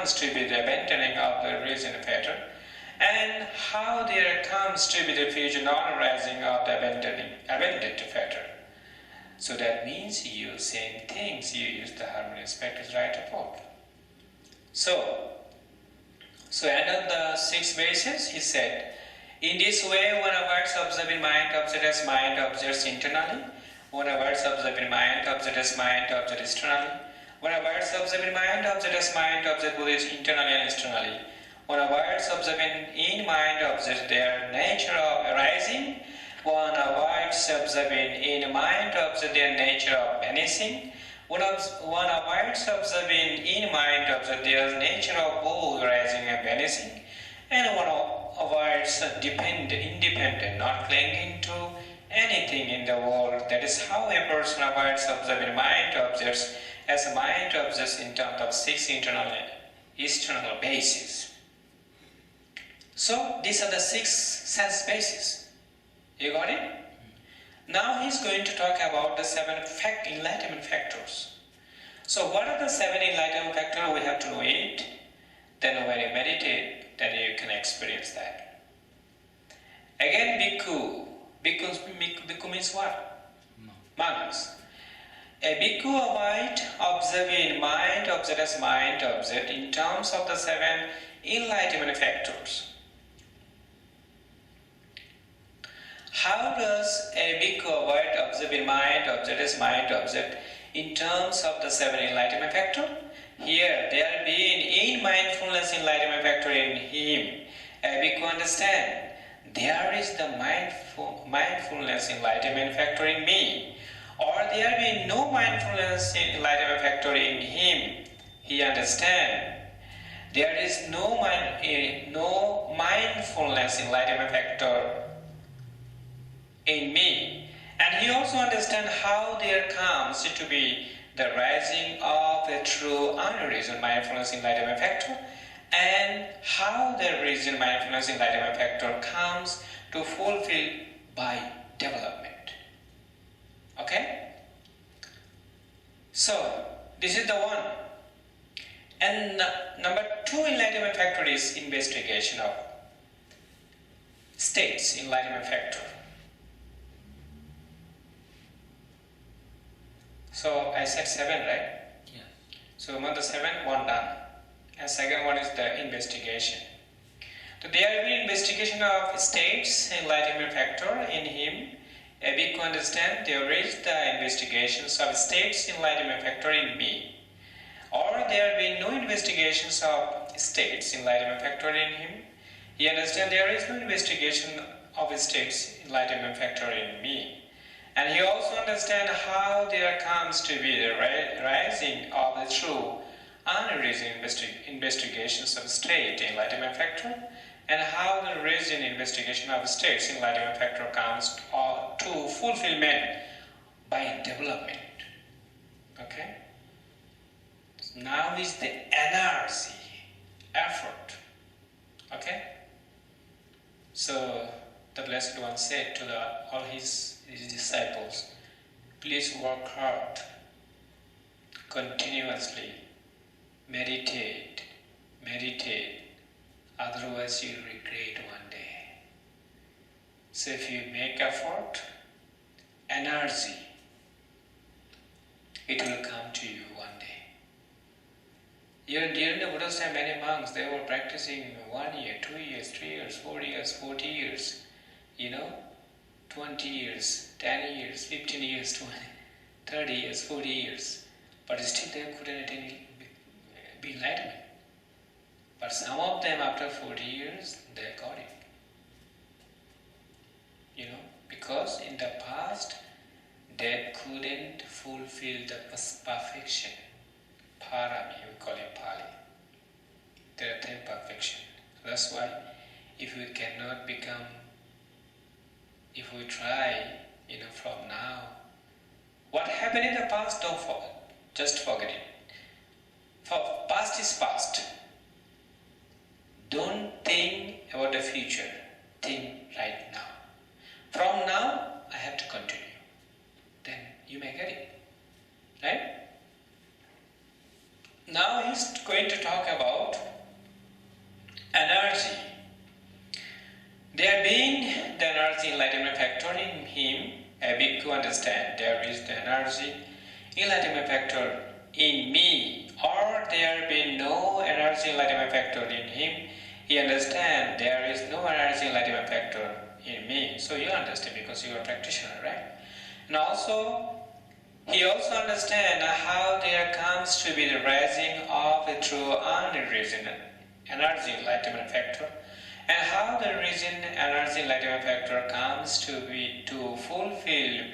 comes to be the abandoning of the reason factor, and how there comes to be the future non-arising of the abandoned factor. So that means you use same things, you use the harmonious factors right above. So under the 6 bases, he said, in this way, one avoids observing mind, observed as mind, observes internally. One avoids observing mind, observed as mind, observed externally. One avoids observing mind, observed as mind, observed both internally and externally. One avoids observing in mind, observes their nature of arising. One avoids observing in mind, observes their nature of vanishing. One avoids observing in mind, observes their nature of both arising and vanishing. And one avoids independent, not clinging to anything in the world. That is how a person avoids observing mind, observes as mind observes in terms of 6 internal and external bases. So these are the 6 sense bases. You got it? Now he's going to talk about the 7 enlightenment factors. So what are the 7 enlightenment factors? We have to know it. Then when you meditate, then you can experience that. Again, bhikkhu. Bhikkhu means what? Monks. A bhikkhu avoids observing mind, observed as mind, observed in terms of the 7 enlightenment factors. How does a bhikkhu avoid observing mind, observed as mind, observed in terms of the 7 enlightenment factors? Here, there being in mindfulness enlightenment factor in him, a bhikkhu understand, there is the mindfulness enlightenment factor in me, or there be no mindfulness enlightenment factor in him, he understand, there is no mindfulness enlightenment factor in me, and he also understand how there comes to be the rising of a true unreasoned mindfulness enlightenment factor, and how the reason mindfulness enlightenment factor comes to fulfill by development. Okay? So this is the one. And number 2 enlightenment factor is investigation of states enlightenment factor. So I said 7, right? Yeah. So among the 7, 1 done. And second one is the investigation. So there will be investigation of states enlightenment factor in him. A bhikkhu understand there is the investigations of states enlightenment factor in me. Or there will be no investigations of states enlightenment factor in him. He understand there is no investigation of states enlightenment factor in me. And he also understands how there comes to be the rising of the true unreasoned investigations of state enlightenment factor, and how the reason investigation of states enlightenment factor comes to fulfillment by development. Okay? Now is the energy, effort. Okay? So the Blessed One said to all his disciples, please work hard, continuously, meditate, otherwise you'll regret one day. So if you make effort, energy, it will come to you one day. During the Buddha's time, many monks, they were practicing 1 year, 2 years, 3 years, 4 years, 40 years, 20 years, 10 years, 15 years, 30 years, 40 years. But still they couldn't attain enlightenment. But some of them after 40 years, they got it. Because in the past, they couldn't fulfill the perfection. Parami, we call it Pali. They attain perfection. That's why if we cannot become, if we try, from now, what happened in the past, don't forget. Just forget it. For past is past. Don't think about the future. Think right now. From now, I have to continue. Then you may get it. Right? Now he's going to talk about There being the energy enlightenment factor in him, a bhikkhu understand there is the energy enlightenment factor in me, or there be no energy enlightenment factor in him, he understand there is no energy enlightenment factor in me. So you understand because you are a practitioner, right? And also, he also understand how there comes to be the rising of a true unreason energy enlightenment factor, and how the reason energy enlightenment factor comes to be to fulfillment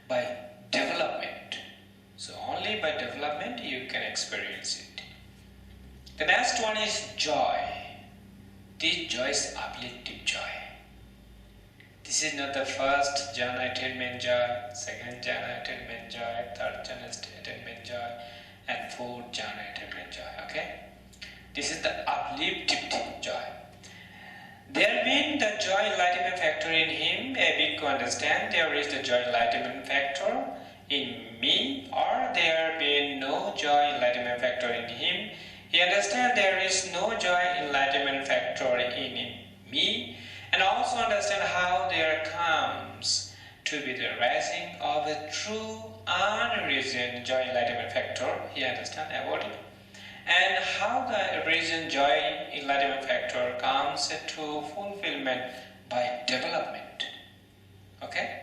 by development. So only by development you can experience it. The next one is joy. This joy is uplifting joy. This is not the first jhana attainment joy, second jhana attainment joy, third jhana attainment joy, and fourth jhana attainment joy. Okay? This is the uplifting joy. There being the joy enlightenment factor in him, a bhikkhu understand there is the joy enlightenment factor in me, or there being no joy enlightenment factor in him, he understand there is no joy enlightenment factor in me, and also understand how there comes to be the rising of a true unreason joy enlightenment factor. He understand about it, and how the reason joy enlightenment factor comes to fulfillment by development. Okay.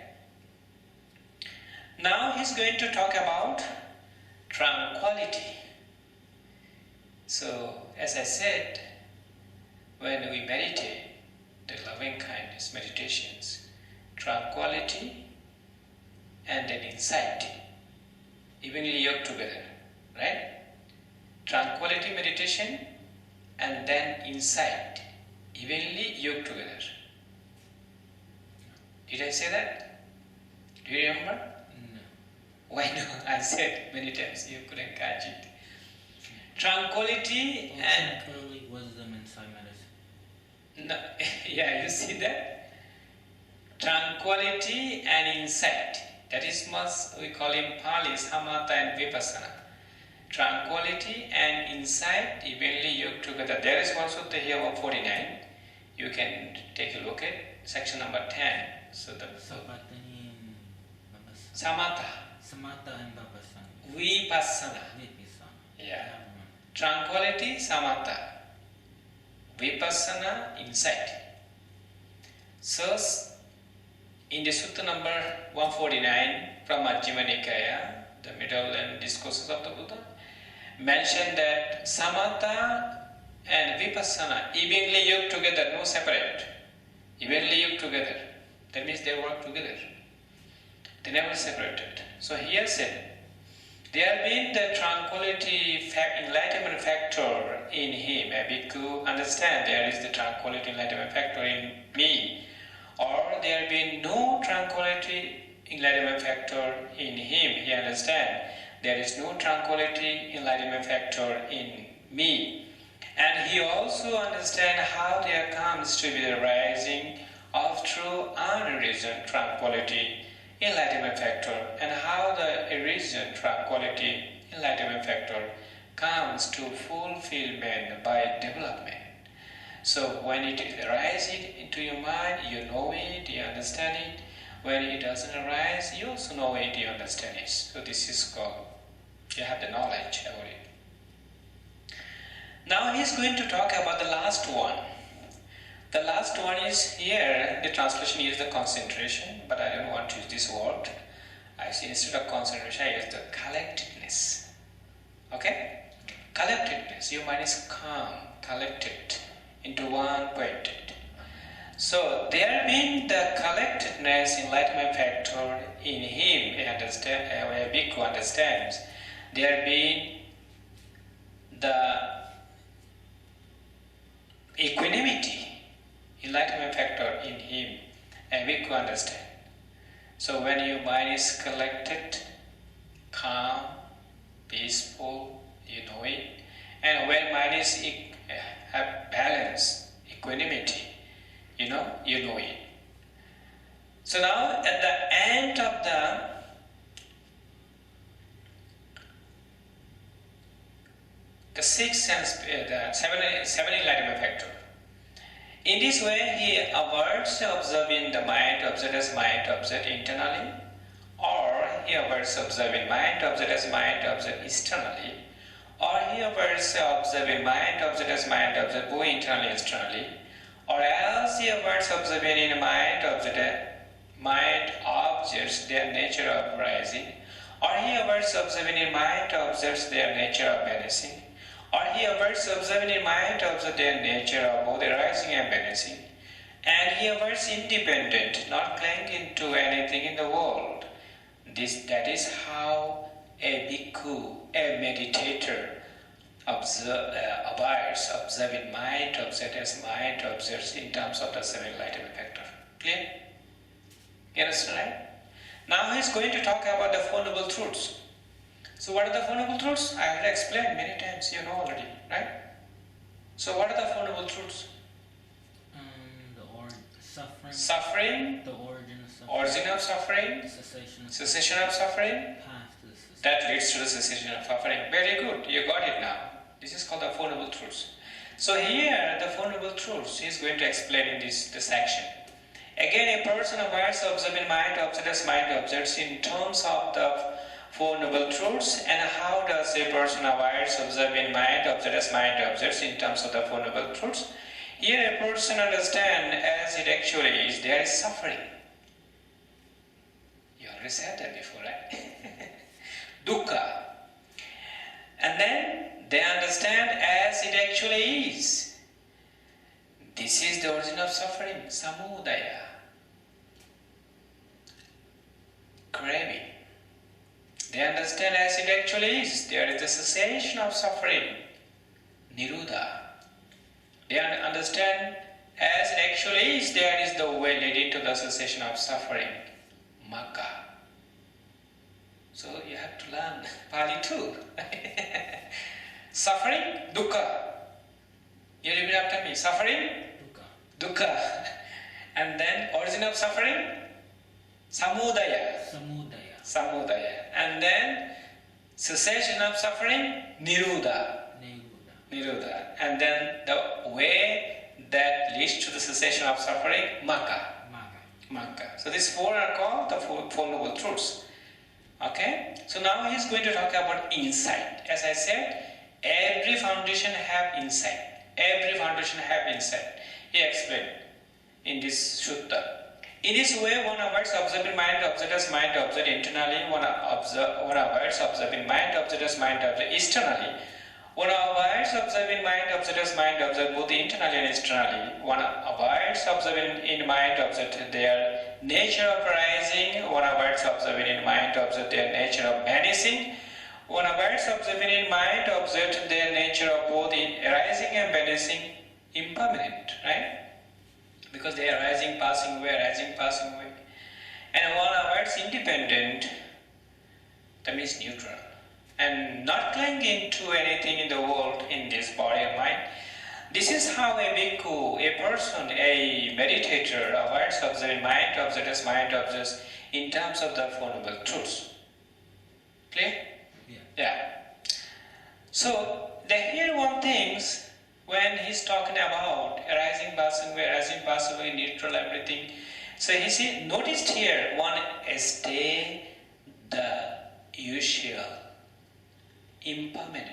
Now he's going to talk about tranquility. So, as I said, when we meditate, the loving kindness meditations, tranquility and then insight evenly yoked together, right? Tranquility meditation and then insight evenly yoked together. Did I say that? Do you remember? No. Why no? I said many times you couldn't catch it. Tranquility and Tranquility, wisdom, insight, medicine. no, yeah, you see that? Tranquility and insight. That is what we call in Pali samatha and vipassana. Tranquility and insight evenly yoked together. There is also the here 149. You can take a look at section number 10. So the Samatha and vipassana. samatha, Samatha and vipassana. vipassana. Vipassana. Yeah. Tranquility, samatha. Vipassana, insight. So, in the sutta number 149 from Majjhima Nikaya, the middle and discourses of the Buddha, mentioned that samatha and vipassana evenly yoked together, no separate. Evenly yoked together. That means they work together. They never separated. So here said, there being the tranquility enlightenment factor in him, a bhikkhu understand there is the tranquility enlightenment factor in me, or there be no tranquility enlightenment factor in him, he understand there is no tranquility enlightenment factor in me, and he also understand how there comes to be the rising of true unreason tranquility enlightenment factor, and how the reason tranquility enlightenment factor comes to fulfillment by development. So when it is rising into your mind, you know it, you understand it. When it doesn't arise, you also know it, you understand it. So this is called, you have the knowledge about it. Now he's going to talk about the last one. The last one is here, the translation is the concentration, but I don't want to use this word. I see instead of concentration, I use the collectedness. Okay? Collectedness. Your mind is calm, collected into one pointed. So, there being the collectedness, enlightenment factor in him, a bhikkhu understands, there being the equanimity, enlightenment factor in him, and we can understand. So when your mind is collected, calm, peaceful, you know it, and when mind is have balance, equanimity, you know it. So now at the end of the six sense, the seven enlightenment factor, In this way, he avoids observing the mind object as mind object internally, or he avoids observing mind object as mind object externally, or he avoids observing mind object as mind object both internally and externally, or else he avoids observing in mind objects their nature of rising, or he avoids observing in mind objects their nature of vanishing, or he avoids observing in mind objects their nature of both arising and vanishing, and he avoids independent, not clinging to anything in the world. That is how a bhikkhu, a meditator, avoids observing mind object as mind objects in terms of the seven enlightenment factor. Clear? You understand, right? Now he is going to talk about the Four Noble Truths. So what are the Four Noble Truths? I have explained many times, you know already, right? So what are the Four Noble Truths? Suffering, the origin of suffering, cessation of suffering, that leads to the cessation of suffering. Very good, you got it now. This is called the Four Noble Truths. So here, the Four Noble Truths he is going to explain in this section. Again, a person avoids observing mind objects as mind objects in terms of the Four Noble Truths. And how does a person avoid observing mind objects as mind objects in terms of the Four Noble Truths? Here a person understands as it actually is, there is suffering. You already said that before, right? Dukkha. And then they understand as it actually is. This is the origin of suffering, samudaya. Craving. They understand as it actually is. There is the cessation of suffering, nirodha. They understand as it actually is. There is the way leading to the cessation of suffering, magga. So you have to learn Pali too. Suffering, dukkha. You repeat after me. Suffering, dukkha. And then origin of suffering, samudaya. And then cessation of suffering, nirodha. And then the way that leads to the cessation of suffering, magga. So these four are called the Four Noble Truths. Okay? So now he is going to talk about insight. As I said, every foundation have insight. He explained in this sutta. In this way, one avoids observing mind object as mind object internally, one avoids observing mind object as mind object externally, one avoids observing mind object as mind object both internally and externally, one avoids observing in mind object their nature of arising, one avoids observing in mind object their nature of vanishing, one avoids observing in mind object their nature of both in arising and vanishing, impermanent, right? Because they are arising, passing away, and one avoids independent, that means neutral, and not clinging to anything in the world in this body and mind. This is how a bhikkhu, a person, a meditator avoids observing mind object as mind objects in terms of the Four Noble Truths. Clear? Yeah. So they hear one things when he's talking about arising, passing away, neutral, everything. So he see, noticed here one stay the usual, impermanent,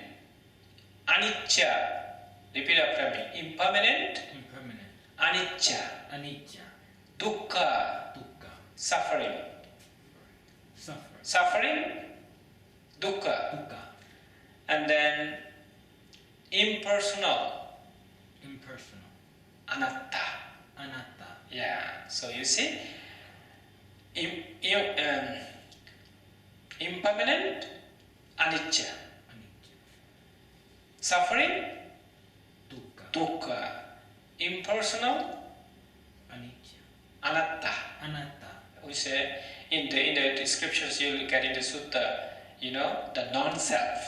anicca. Repeat after me. Impermanent, anicca, dukkha, suffering, dukkha, and then impersonal, anatta. Yeah. So you see, impermanent, anicca, suffering, dukkha, impersonal, anatta. We say in the scriptures you will get in the sutta, the non-self.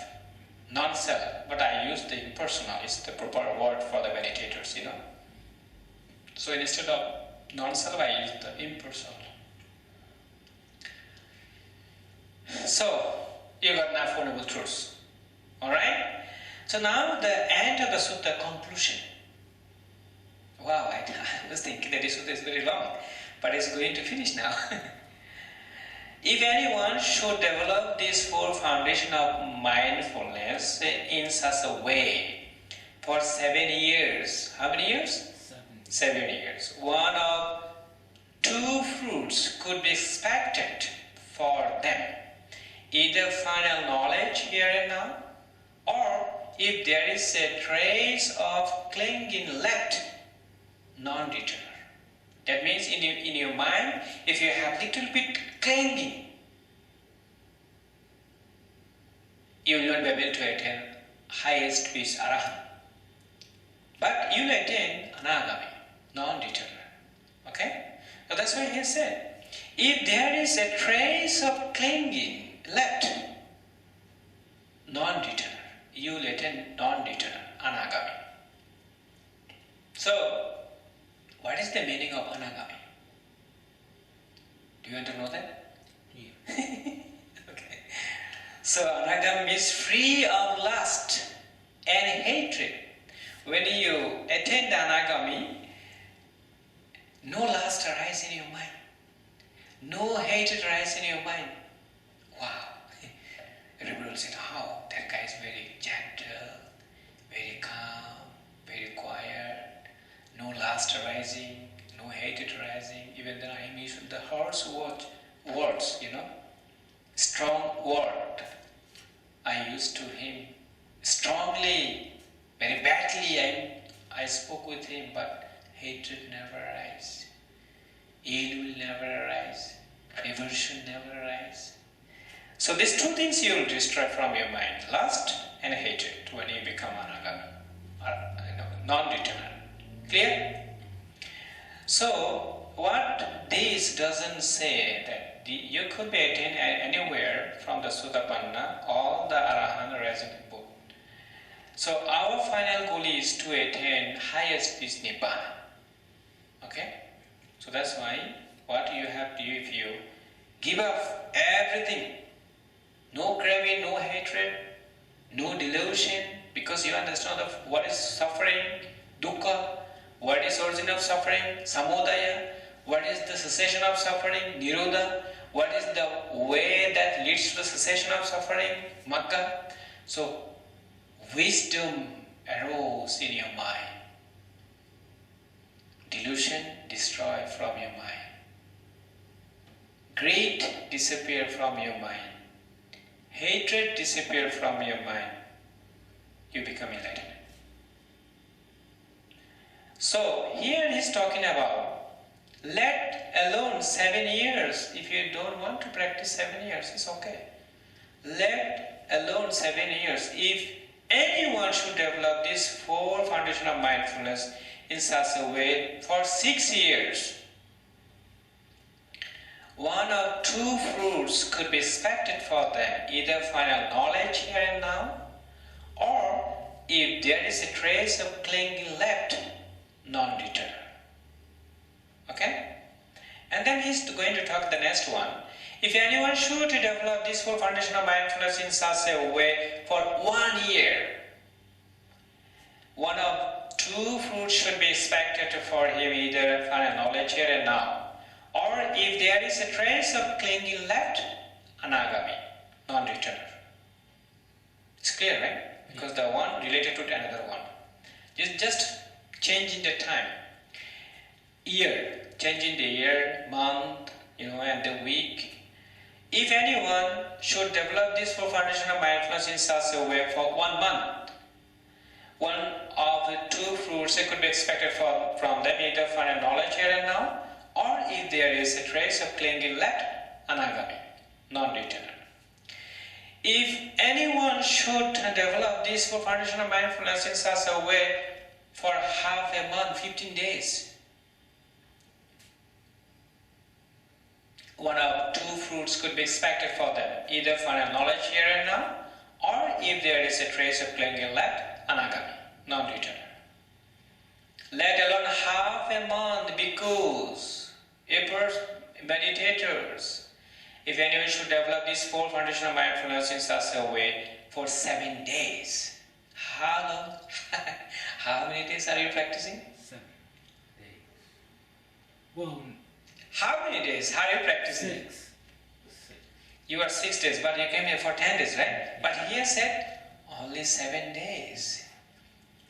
But I use the impersonal, it's the proper word for the meditators, So instead of non-self, I use the impersonal. So, you got now Four Noble Truths. Alright? So now the end of the sutta, conclusion. Wow, I was thinking that this is very long, but it's going to finish now. If anyone should develop these four foundations of mindfulness in such a way for 7 years, how many years? 7 years. One of two fruits could be expected for them. Either final knowledge here and now, or if there is a trace of clinging left, non-deterrent. That means in your mind, if you have little bit clinging, you will not be able to attain highest peace, arahant. But you will attain anagami, non-deterrent. Okay? So that's why he said, if there is a trace of clinging left, non-deterrent, you will attain non-deterrent, anagami. So, what is the meaning of anagami? Do you want to know that? Yeah. Okay. So anagami means free of lust and hatred. When you attain the anagami, no lust arises in your mind. No hatred arises in your mind. Wow. Everybody will say, how? That guy is very gentle, very calm, very quiet. No lust arising, no hatred arising. Even then I use the harsh words, strong word I used to him. Strongly, very badly I spoke with him, but hatred never arises. Ill will never arise. Aversion never arise. So these two things you will destroy from your mind, lust and hatred, when you become anagami, non-determinate. Clear? So, what this doesn't say that you could be attained anywhere from the Sotapanna or the Arahant resident both. So, our final goal is to attain highest peace Nibbana. Okay? So, that's why what you have to do, if you give up everything, no craving, no hatred, no delusion, because you understand of what is suffering, dukkha, what is origin of suffering, samudaya, what is the cessation of suffering, nirodha, what is the way that leads to the cessation of suffering, magga. So, wisdom arose in your mind. Delusion destroyed from your mind. Greed disappeared from your mind. Hatred disappeared from your mind. You become enlightened. So, here he is talking about, let alone 7 years. If you don't want to practice 7 years, it's okay. Let alone 7 years. If anyone should develop this 4 foundation of mindfulness in such a way for 6 years, one of two fruits could be expected for them, either final knowledge here and now, or if there is a trace of clinging left, non-deterrent. Okay? And then he's going to talk the next one. If anyone should develop this 4 foundation of mindfulness in such a way for 1 year, one of two fruits should be expected for him, either final knowledge here and now, or if there is a trace of clinging left, anagami, non-deterrent. It's clear, right? Because the one related to another one. Just changing the time, year, changing the year, month, and the week. If anyone should develop this 4 foundation of mindfulness in such a way for 1 month, one of the two fruits that could be expected from them, either final knowledge here and now, or if there is a trace of clinging left, anagami, non-deterrent. If anyone should develop this 4 foundation of mindfulness in such a way for half a month, 15 days, one of two fruits could be expected for them, either final knowledge here and now, or if there is a trace of clinging left, anagami, non-deterrent. Let alone half a month, because meditators, if anyone should develop this 4 foundation of mindfulness in such a way for 7 days, how long? How many days are you practicing? 7. Well, How many days? How are you practicing? 6. 6. You are 6 days, but you came here for 10 days, right? But here said only 7 days.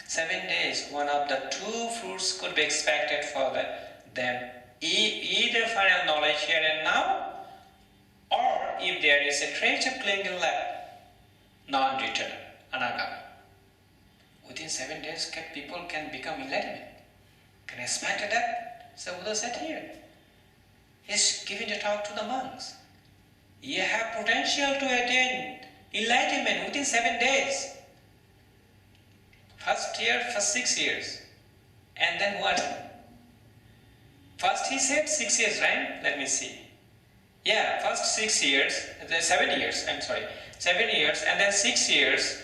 7 days, one of the 2 fruits could be expected for them. Either final knowledge here and now, or if there is a trace of clinging left, non-returner, anagama. Within 7 days, people can become enlightenment. Can I expect that? So Buddha said here. He's giving a talk to the monks. You have potential to attain enlightenment within 7 days. First 6 years. And then what? First he said 6 years, right? Let me see. Yeah, first 6 years, 7 years, I'm sorry. 7 years and then 6 years.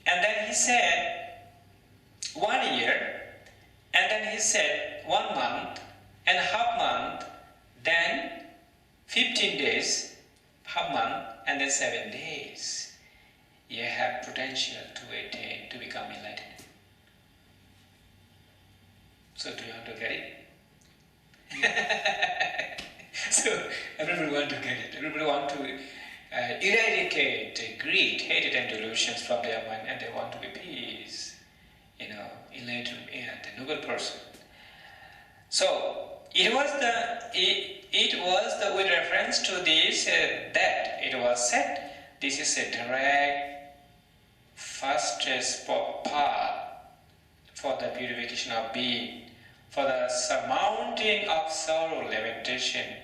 And then he said 1 year. And then he said 1 month and half month. Then 15 days, half month, and then 7 days. You have potential to attain, to become enlightened. So do you want to get it? So everybody want to get it. Everybody want to eradicate greed, hatred and delusions from their mind, and they want to be peace. Enlightened, the noble person. So it was with reference to this that it was said, this is a direct fastest path for the purification of being, for the surmounting of sorrow, lamentation,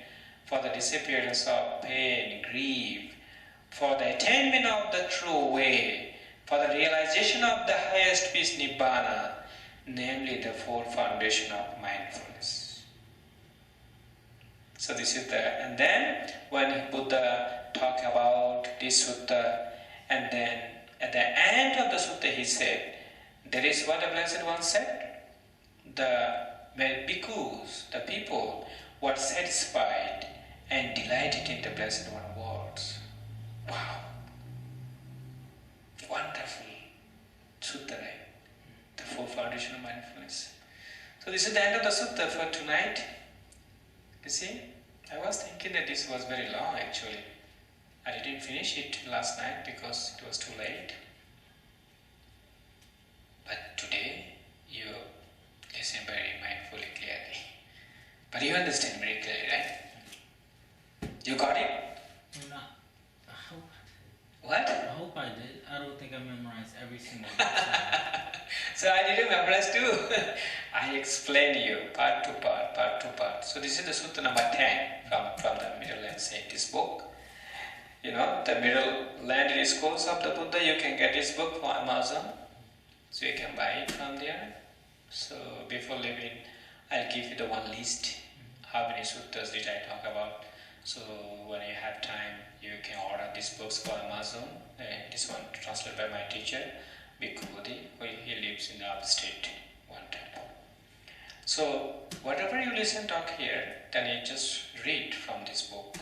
for the disappearance of pain, grief, for the attainment of the true way, for the realization of the highest peace, Nibbana, namely the four foundation of mindfulness. So this is and then when Buddha talked about this sutta, and then at the end of the sutta he said, there is what the Blessed One said, the bhikkhus, the people, were satisfied and delighted in the Blessed One words. Wow! Wonderful sutta, right? The four foundation of mindfulness. So this is the end of the sutta for tonight. You see, I was thinking that this was very long actually. I didn't finish it last night because it was too late. But today you listen very mindfully, clearly. But you understand very clearly, right? You got it? No, I hope. What? I hope I did. I don't think I memorized every single detail. So I didn't memorize too. I explained you part to part. So this is the sutta number 10 from the Middle Land Saint's book. The Middle Land Discourse of the Buddha, you can get this book from Amazon. So you can buy it from there. So before leaving, I'll give you the one list. How many suttas did I talk about? So when you have time, you can order these books for Amazon. This one translated by my teacher, Bhikkhu Bodhi. He lives in the upstate, one temple. So whatever you talk here, then you just read from this book.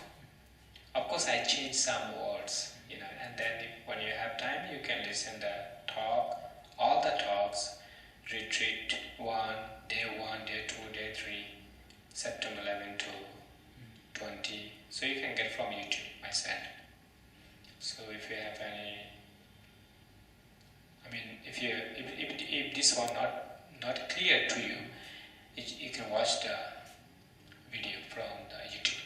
Of course, I changed some words, and then when you have time, you can listen the talk, all the talks, retreat 1, day 1, day 2, day 3, September 11 to 20. So you can get from YouTube, my son. So if you have any, if this one not clear to you, you can watch the video from the YouTube.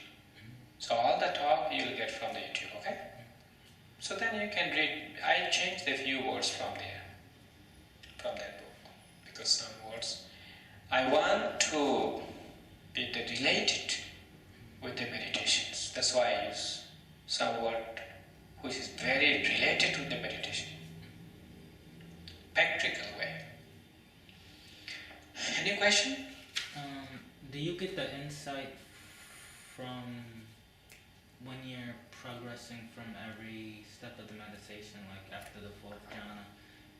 So all the talk you will get from the YouTube, okay? So then you can read. I changed a few words from that book, because some words I want to be related with the meditations. That's why I use some word which is very related to the meditation. Practical way. Any question? Do you get the insight from when you're progressing from every step of the meditation, like after the fourth jhana,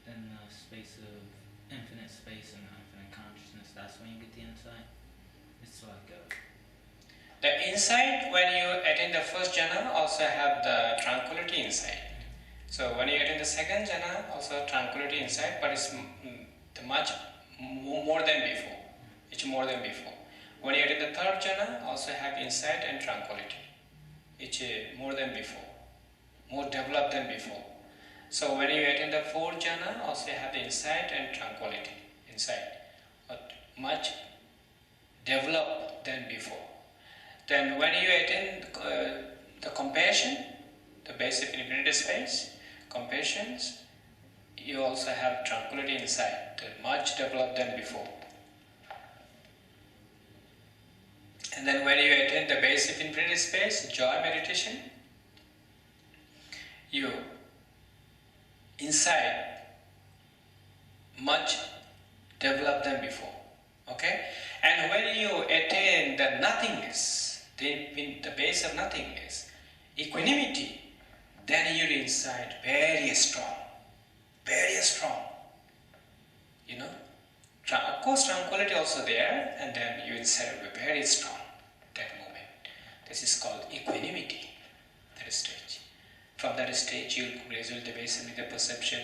in the space of infinite space and infinite consciousness, that's when you get the insight? It's like the insight when you attain the first jhana also have the tranquility insight. So when you attain the second jhana, also tranquility insight, but it's much more than before. It's more than before. When you attain the third jhana, also have insight and tranquility. It's more than before, more developed than before. So when you attain the fourth jhana, also have the insight and tranquility. Insight, but much developed than before. Then when you attain the compassion, the base of infinite space, compassions, you also have tranquility inside, much developed than before. And then when you attain the base of infinite space, joy meditation, you inside much developed than before. Okay? And when you attain the nothingness, the base of nothingness, equanimity, then your inside very strong, very strong. You know? Of course, tranquility also there, and then you inside will be very strong. That moment. This is called equanimity. That stage. From that stage, you will gradually the base of the perception,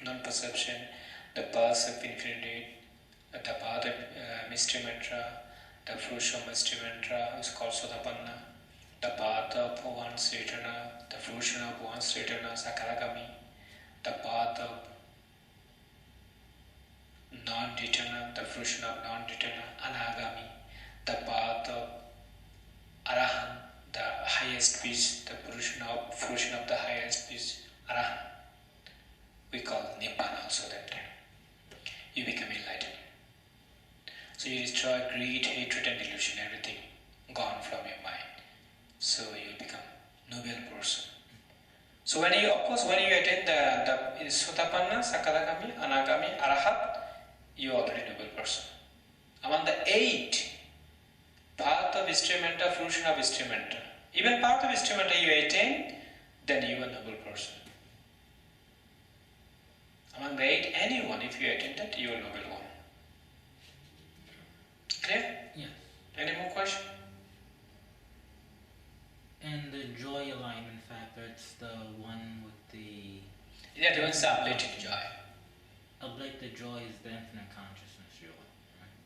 non-perception, the path of infinity, the path of mystery mantra, the fruition of mystery mantra is called Sotapanna, the path of one's returner, the fruition of one's returner, Sakaragami, the path of non-returner, the fruition of non-returner, Anagami, the path of Arahant, the highest peace, the fruition of the highest peace, Arahant. We call Nibbana also that time. You become enlightened. So you destroy greed, hatred and delusion, everything gone from your mind. So you become noble person. So when you attain the Sotapanna, Sakadagami, Anagami, Arahat, you are already noble person. Among the 8 path of instrumenta, fruition of instrumenta, even path of instrumenta you attain, then you are noble person. Among the 8, anyone, if you attain that, you are noble one. Clear? Yeah. Any more question? And the joy alignment factor, it's the one with the... That one is the ablative joy. Ablative joy is the infinite consciousness joy, right?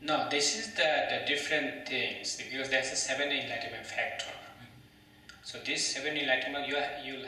No, this is the different things, because there's a 7 enlightenment factor. So this 7 enlightenment, you'll